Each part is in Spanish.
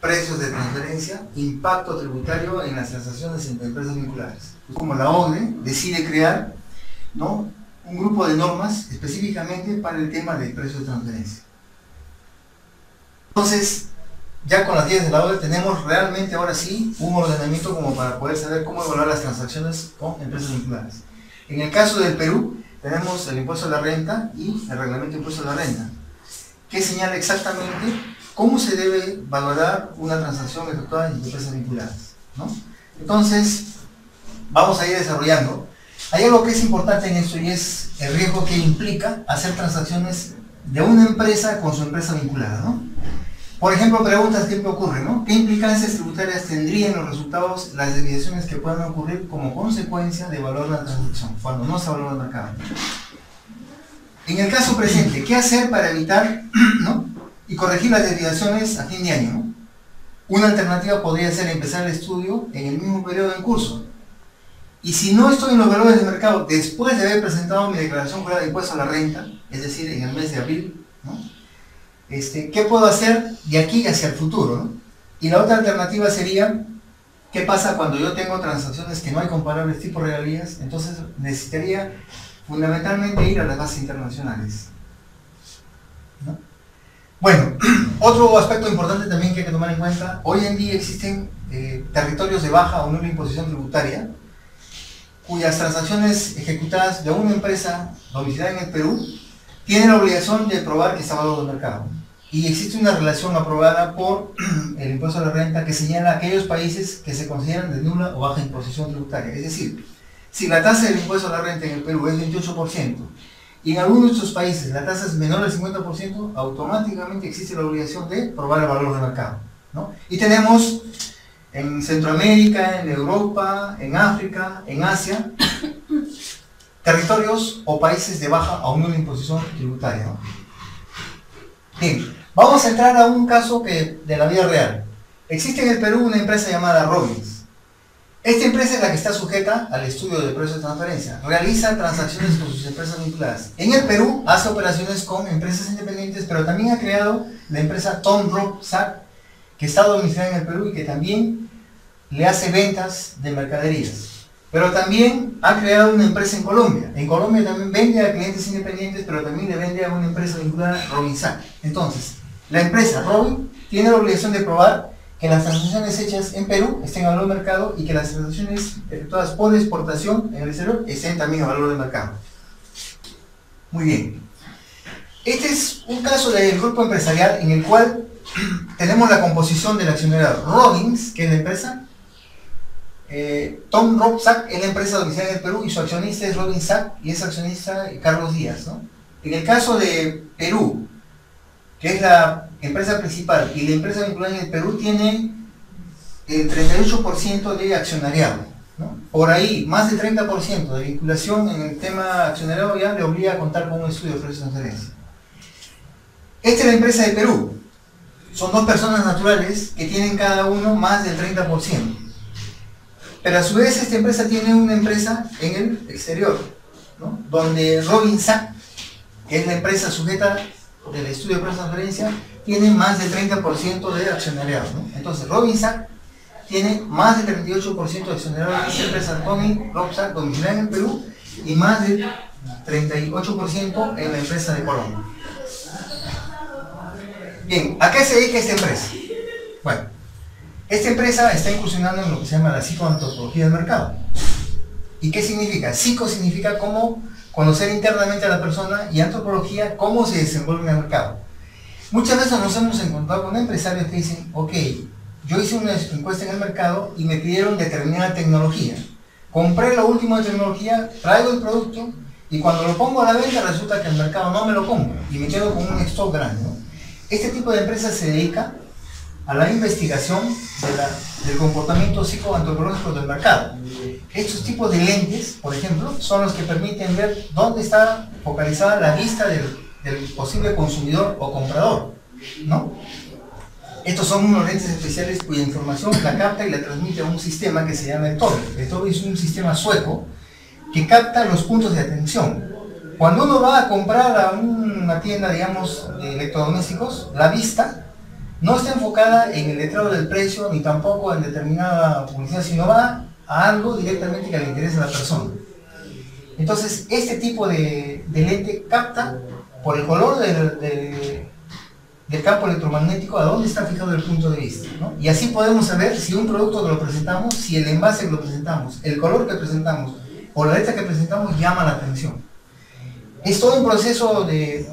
precios de transferencia, impacto tributario en las transacciones entre empresas vinculadas. Como la OCDE decide crear, ¿no?, un grupo de normas específicamente para el tema de precios de transferencia. Entonces, ya con las guías de la OCDE tenemos realmente ahora sí un ordenamiento como para poder saber cómo evaluar las transacciones con empresas vinculadas. En el caso del Perú, tenemos el impuesto a la renta y el reglamento de impuesto a la renta, que señala exactamente cómo se debe valorar una transacción efectuada en empresas vinculadas, ¿no? Entonces, vamos a ir desarrollando. Hay algo que es importante en esto y es el riesgo que implica hacer transacciones de una empresa con su empresa vinculada, ¿no? Por ejemplo, preguntas que ocurren, ¿no? ¿Qué implicancias tributarias tendrían los resultados, las desviaciones que puedan ocurrir como consecuencia de evaluar la transacción cuando no se evalúa el mercado? En el caso presente, ¿qué hacer para evitar, ¿no?, y corregir las desviaciones a fin de año, ¿no? Una alternativa podría ser empezar el estudio en el mismo periodo en curso. Y si no estoy en los valores de mercado después de haber presentado mi declaración jurada de impuesto a la renta, es decir, en el mes de abril, ¿no?, ¿qué puedo hacer de aquí hacia el futuro, ¿no? Y la otra alternativa sería, ¿qué pasa cuando yo tengo transacciones que no hay comparables tipo regalías? Entonces necesitaría fundamentalmente ir a las bases internacionales, ¿no? Bueno, otro aspecto importante también que hay que tomar en cuenta: hoy en día existen territorios de baja o nula imposición tributaria cuyas transacciones ejecutadas de una empresa domiciliada en el Perú tienen la obligación de probar que está valorado el mercado. Y existe una relación aprobada por el impuesto a la renta que señala aquellos países que se consideran de nula o baja imposición tributaria. Es decir, si la tasa del impuesto a la renta en el Perú es 28% y en algunos de estos países la tasa es menor del 50%, automáticamente existe la obligación de probar el valor del mercado, ¿no? Y tenemos en Centroamérica, en Europa, en África, en Asia, territorios o países de baja o nula imposición tributaria, ¿no? Bien, vamos a entrar a un caso de la vida real. Existe en el Perú una empresa llamada Robbins. Esta empresa es la que está sujeta al estudio de precios de transferencia. Realiza transacciones con sus empresas vinculadas. En el Perú hace operaciones con empresas independientes, pero también ha creado la empresa Tom Rock Sack, que está domiciliada en el Perú y que también le hace ventas de mercaderías. Pero también ha creado una empresa en Colombia. En Colombia también vende a clientes independientes, pero también le vende a una empresa vinculada, Robin Sack. Entonces, la empresa Robin tiene la obligación de probar que las transacciones hechas en Perú estén a valor de mercado y que las transacciones efectuadas por exportación en el exterior estén también a valor de mercado. Muy bien. Este es un caso del grupo empresarial en el cual tenemos la composición del accionariado. Robbins, que es la empresa, Tom Rock Sack es la empresa domiciliada en el Perú y su accionista es Robin Sack y es accionista Carlos Díaz, ¿no? En el caso de Perú, que es la empresa principal y la empresa vinculada en el Perú, tiene el 38% de accionariado, ¿no? Por ahí, más del 30% de vinculación en el tema accionariado ya le obliga a contar con un estudio de precios de transferencia. Esta es la empresa de Perú. Son dos personas naturales que tienen cada uno más del 30%. Pero a su vez esta empresa tiene una empresa en el exterior, ¿no?, donde Robin Sack, que es la empresa sujeta del estudio de precios de transferencia, tiene más del 30% de accionariado, ¿no? Entonces Robin Sack tiene más del 38% de accionariado en esta empresa Robin Sack domiciliada en el Perú y más del 38% en la empresa de Colombia. Bien, ¿a qué se dedica esta empresa? Bueno, esta empresa está incursionando en lo que se llama la psicoantropología del mercado. ¿Y qué significa? Psico significa cómo conocer internamente a la persona y antropología cómo se desenvuelve en el mercado. Muchas veces nos hemos encontrado con empresarios que dicen, ok, yo hice una encuesta en el mercado y me pidieron determinada tecnología. Compré lo último de tecnología, traigo el producto y cuando lo pongo a la venta resulta que el mercado no me lo compra y me quedo con un stock grande, ¿no? Este tipo de empresa se dedica a la investigación del comportamiento psicoantropológico del mercado. Estos tipos de lentes, por ejemplo, son los que permiten ver dónde está focalizada la vista del posible consumidor o comprador, ¿no? Estos son unos lentes especiales cuya información la capta y la transmite a un sistema que se llama el TOBI. El TOBI es un sistema sueco que capta los puntos de atención. Cuando uno va a comprar a una tienda, digamos, de electrodomésticos, la vista no está enfocada en el letrado del precio ni tampoco en determinada publicidad, sino va a algo directamente que le interesa a la persona. Entonces, este tipo de lente capta por el color del campo electromagnético a dónde está fijado el punto de vista, ¿no? Y así podemos saber si un producto que lo presentamos, si el envase que lo presentamos, el color que presentamos o la letra que presentamos llama la atención. Es todo un proceso de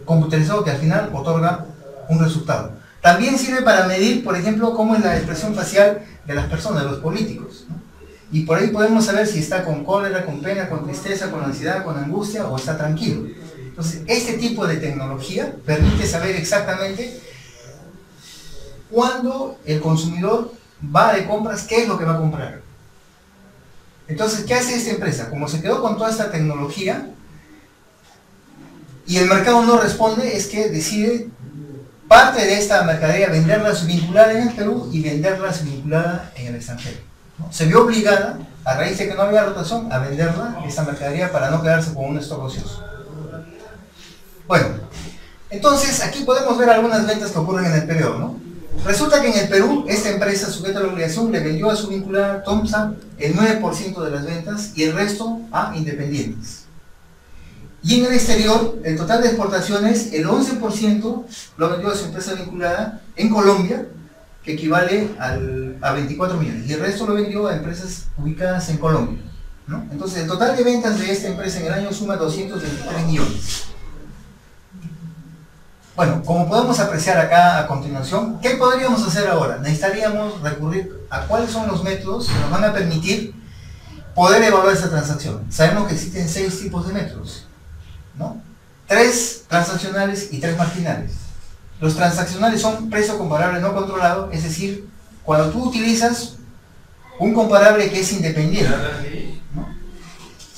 computarizado que al final otorga un resultado. También sirve para medir, por ejemplo, cómo es la expresión facial de las personas, de los políticos, ¿no? Y por ahí podemos saber si está con cólera, con pena, con tristeza, con ansiedad, con angustia o está tranquilo. Entonces, este tipo de tecnología permite saber exactamente cuándo el consumidor va de compras, qué es lo que va a comprar. Entonces, ¿qué hace esta empresa? Como se quedó con toda esta tecnología y el mercado no responde, es que decide parte de esta mercadería venderla subvinculada en el Perú y venderla subvinculada en el extranjero, ¿no? Se vio obligada, a raíz de que no había rotación, a venderla, esta mercadería, para no quedarse con un stock ocioso. Bueno, entonces aquí podemos ver algunas ventas que ocurren en el periodo, ¿no? Resulta que en el Perú, esta empresa sujeta a la obligación le vendió a su vinculada Tomsa el 9% de las ventas y el resto a independientes. Y en el exterior, el total de exportaciones, el 11% lo vendió a su empresa vinculada en Colombia, que equivale a 24 millones, y el resto lo vendió a empresas ubicadas en Colombia, ¿no? Entonces, el total de ventas de esta empresa en el año suma 223 millones. Bueno, como podemos apreciar acá a continuación, ¿qué podríamos hacer ahora? Necesitaríamos recurrir a cuáles son los métodos que nos van a permitir poder evaluar esta transacción. Sabemos que existen 6 tipos de métodos, ¿no? 3 transaccionales y 3 marginales. Los transaccionales son precio comparable no controlado, es decir, cuando tú utilizas un comparable que es independiente, ¿no?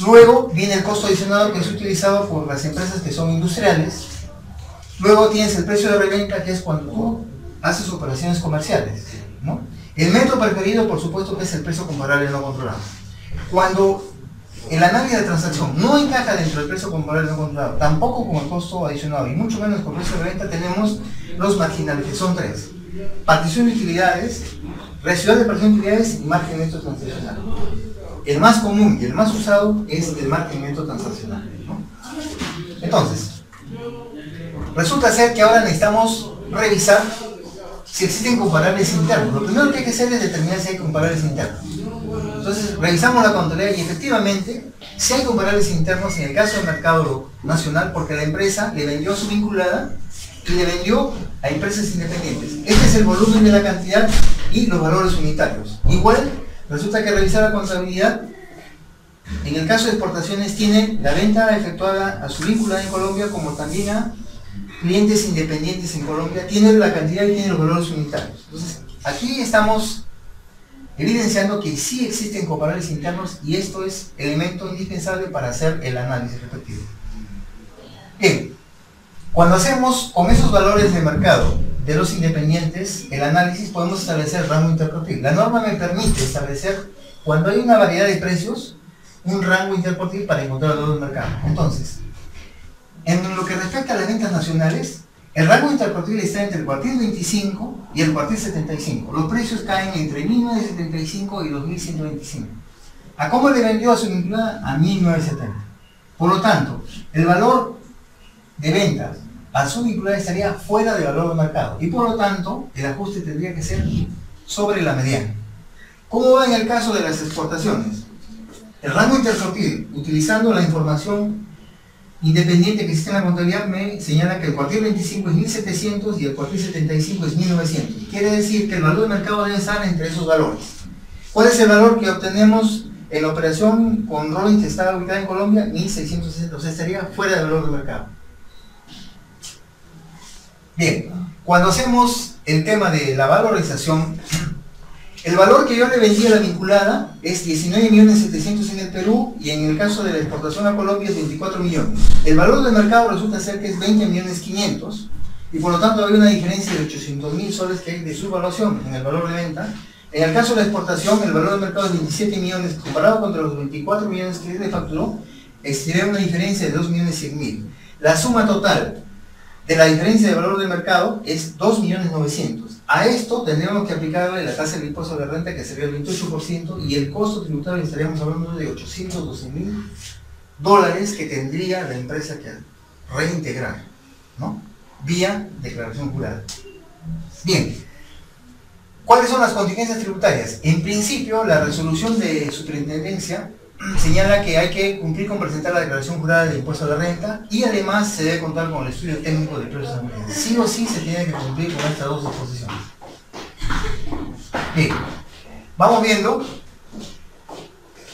Luego viene el costo adicionado que es utilizado por las empresas que son industriales. Luego tienes el precio de reventa, que es cuando tú haces operaciones comerciales, ¿no? El método preferido, por supuesto, que es el precio comparable no controlado. Cuando el análisis de transacción no encaja dentro del precio comparable no controlado, tampoco con el costo adicionado y mucho menos con el precio de reventa, tenemos los marginales, que son 3: partición de utilidades, residual de partición de utilidades y margen neto transaccional. El más común y el más usado es el margen neto transaccional, ¿no? Entonces, resulta ser que ahora necesitamos revisar si existen comparables internos. Lo primero que hay que hacer es determinar si hay comparables internos. Entonces, revisamos la contabilidad y efectivamente, si hay comparables internos en el caso del mercado nacional, porque la empresa le vendió a su vinculada y le vendió a empresas independientes. Este es el volumen de la cantidad y los valores unitarios. Igual, resulta que revisar la contabilidad, en el caso de exportaciones, tiene la venta efectuada a su vinculada en Colombia como también a clientes independientes en Colombia, tiene la cantidad y tiene los valores unitarios. Entonces, aquí estamos evidenciando que sí existen comparables internos y esto es elemento indispensable para hacer el análisis respectivo. Bien, cuando hacemos con esos valores de mercado de los independientes el análisis, podemos establecer rango interportil. La norma me permite establecer, cuando hay una variedad de precios, un rango interportil para encontrar el valor del mercado. Entonces, en lo que respecta a las ventas nacionales, el rango interportil está entre el cuartil 25 y el cuartil 75. Los precios caen entre 1975 y 2125. ¿A cómo le vendió a su vinculada? A 1970. Por lo tanto, el valor de ventas a su vinculada estaría fuera del valor de mercado y por lo tanto el ajuste tendría que ser sobre la mediana. ¿Cómo va en el caso de las exportaciones? El rango interportil, utilizando la información independiente que existe en la contabilidad, me señala que el cuartil 25 es 1700 y el cuartil 75 es 1900. Quiere decir que el valor de mercado debe estar entre esos valores. ¿Cuál es el valor que obtenemos en la operación con Rolling que está ubicada en Colombia? 1660, o sea, estaría fuera del valor de mercado. Bien, cuando hacemos el tema de la valorización, el valor que yo le vendí a la vinculada es 19.700.000 en el Perú y en el caso de la exportación a Colombia es 24 millones. El valor del mercado resulta ser que es 20.500.000 y por lo tanto hay una diferencia de 800.000 soles que hay de subvaluación en el valor de venta. En el caso de la exportación, el valor del mercado es 27 millones, comparado contra los 24 millones que le facturó, existiría una diferencia de 2.100.000. La suma total de la diferencia de valor del mercado es 2.900.000. A esto tendríamos que aplicarle la tasa del impuesto de renta, que sería el 28%, y el costo tributario estaríamos hablando de $812.000 que tendría la empresa que reintegrar, ¿no? Vía declaración jurada. Bien, ¿cuáles son las contingencias tributarias? En principio, la resolución de superintendencia señala que hay que cumplir con presentar la declaración jurada de impuesto a la renta y además se debe contar con el estudio técnico de precios ambientales. Sí o sí se tiene que cumplir con estas dos disposiciones. Bien, vamos viendo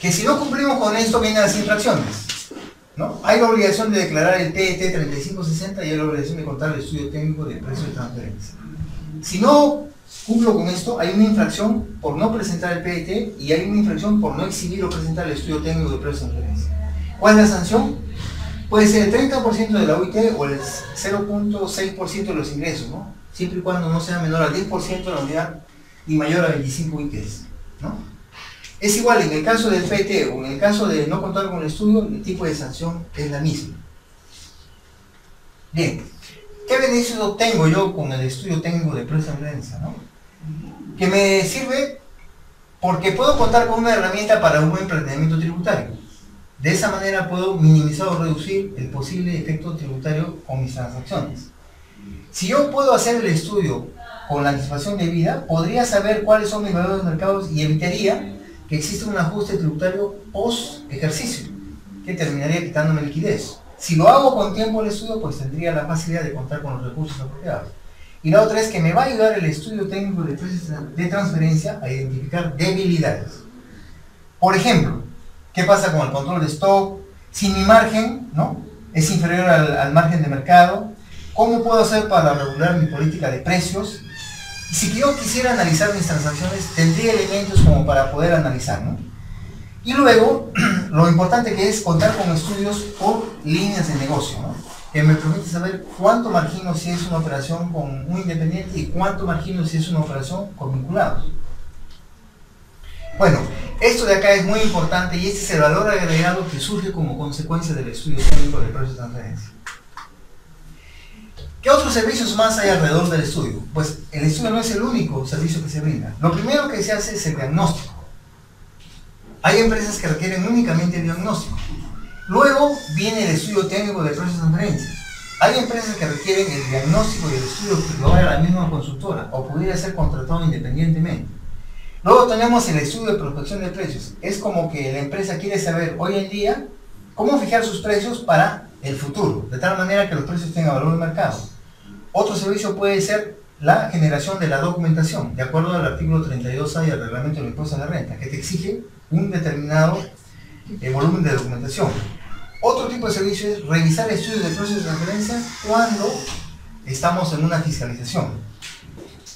que si no cumplimos con esto vienen las infracciones, ¿no? Hay la obligación de declarar el PET 3560 y hay la obligación de contar el estudio técnico de precio de transferencia. Si no cumplo con esto, hay una infracción por no presentar el PET y hay una infracción por no exhibir o presentar el estudio técnico de precio de transferencia. ¿Cuál es la sanción? Puede ser el 30% de la UIT o el 0.6% de los ingresos, ¿no? Siempre y cuando no sea menor al 10% de la unidad y mayor a 25 UITs, ¿no? Es igual en el caso del PET o en el caso de no contar con el estudio, el tipo de sanción es la misma. Bien, ¿qué beneficios obtengo yo con el estudio técnico de precio de transferencia, ¿no? Que me sirve porque puedo contar con una herramienta para un buen planteamiento tributario. De esa manera puedo minimizar o reducir el posible efecto tributario con mis transacciones. Si yo puedo hacer el estudio con la anticipación debida, podría saber cuáles son mis valores de mercados y evitaría que exista un ajuste tributario post ejercicio, que terminaría quitándome liquidez. Si lo hago con tiempo el estudio, pues tendría la facilidad de contar con los recursos apropiados. Y la otra es que me va a ayudar el estudio técnico de precios de transferencia a identificar debilidades. Por ejemplo, ¿qué pasa con el control de stock? Si mi margen, ¿no?, es inferior al margen de mercado, ¿cómo puedo hacer para regular mi política de precios? Y si yo quisiera analizar mis transacciones, tendría elementos como para poder analizar, ¿no? Y luego, lo importante que es contar con estudios por líneas de negocio, ¿no?, que me permite saber cuánto margino si es una operación con un independiente y cuánto margino si es una operación con vinculados. Bueno, esto de acá es muy importante y este es el valor agregado que surge como consecuencia del estudio técnico de precios de transferencia. ¿Qué otros servicios más hay alrededor del estudio? Pues el estudio no es el único servicio que se brinda. Lo primero que se hace es el diagnóstico. Hay empresas que requieren únicamente el diagnóstico. Luego viene el estudio técnico de precios de transferencia. Hay empresas que requieren el diagnóstico y el estudio que lo haga la misma consultora o pudiera ser contratado independientemente. Luego tenemos el estudio de prospección de precios. Es como que la empresa quiere saber hoy en día cómo fijar sus precios para el futuro, de tal manera que los precios tengan valor de mercado. Otro servicio puede ser la generación de la documentación, de acuerdo al artículo 32A y al reglamento del impuesto a la renta, que te exige un determinado volumen de documentación. Otro tipo de servicio es revisar estudios de precios de transferencia cuando estamos en una fiscalización.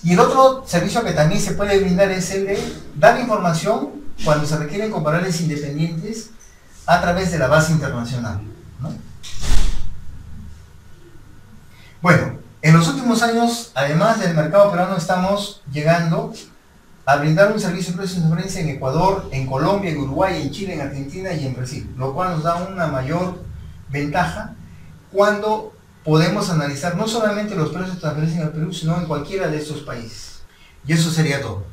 Y el otro servicio que también se puede brindar es el de dar información cuando se requieren comparables independientes a través de la base internacional, ¿no? Bueno, en los últimos años, además del mercado peruano, estamos llegando a brindar un servicio de precios de transferencia en Ecuador, en Colombia, en Uruguay, en Chile, en Argentina y en Brasil, lo cual nos da una mayor ventaja cuando podemos analizar no solamente los precios de transferencia en el Perú, sino en cualquiera de estos países. Y eso sería todo.